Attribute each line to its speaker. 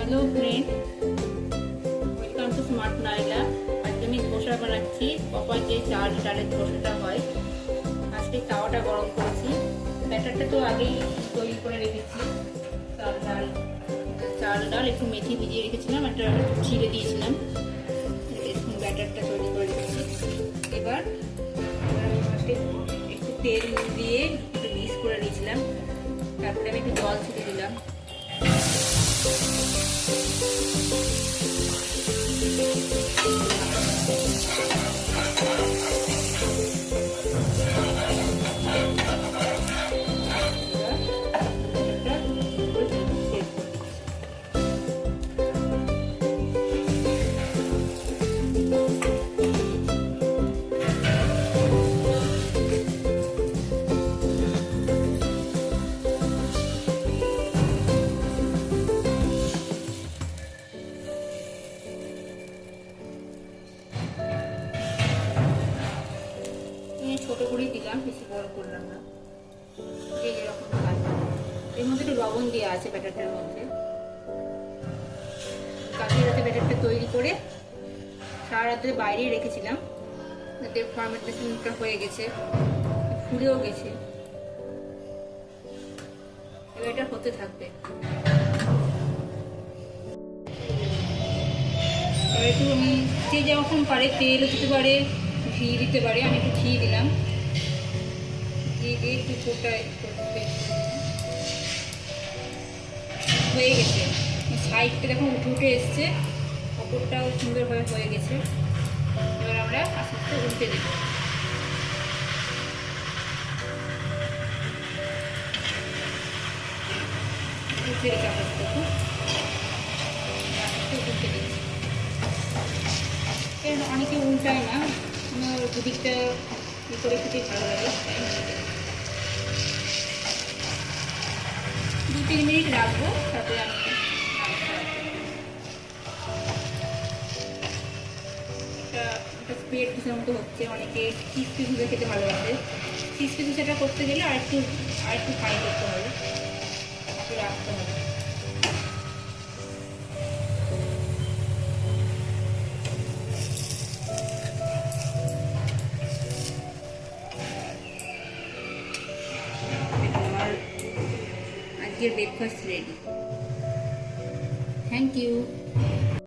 Speaker 1: Hello friend, welcome to smart Naila. আজকে আমি ধোসা বানাচ্ছি। পপার যে ডালের ধোসাটা হয়, আজকে তাওয়াটা গরম করেছি। ব্যাটারটা তো আগেই তৈরি করে রেখেছি। চাল ডাল একটু মেথি ভিজিয়ে রেখেছিলাম, একটা ছিঁড়ে দিয়েছিলাম। ব্যাটারটা তৈরি করে রেখেছি। এবার একটু তেল দিয়ে একটু মিক্স করে নিয়েছিলাম। তারপরে আমি একটু জল ছিটে দিলাম। ছোট করেই দিলাম, বেশি বড় করলাম না। যে যেরকম খাই। এর মধ্যে একটু লবণ দেওয়া আছে ব্যাটারটার মধ্যে। কালকে রাতে ব্যাটারটা তৈরি করে সারা রাত্রে বাইরেই রেখেছিলাম, যাতে ফার্মেন্টেশনটা হয়ে গেছে, ফুলেও গেছে। এবার এটা হতে থাকবে। এবার একটু আমি যে যখন পারে তেলও দিতে পারে, ঘি দিতে পারে। আমি একটু ঘি দিলাম। ঘি দিয়ে একটু কোটায় হয়ে গেছে। সাইডটা দেখুন উঠে উঠে এসছে, ওপরটাও সুন্দরভাবে হয়ে গেছে। এবার আমরা আস্তে আস্তে উল্টে দেবো। উল্টে রেখে আস্তে আস্তে উল্টে দিচ্ছি। অনেকে উল্টায় না, আমার দুদিকটা ই করে খেতে ভালো লাগে। 2-3 মিনিট রাখবো, তারপরে আমি স্প্রেড পিসের মতো হচ্ছে। অনেকে চিজ পিস খেতে ভালোবাসে। চিজ পিস সেটা করতে গেলে আরেকটু ফ্রাই করতে হবে, একটু রাখতে হবে। আজকের ব্রেকফাস্ট রেডি। Thank you.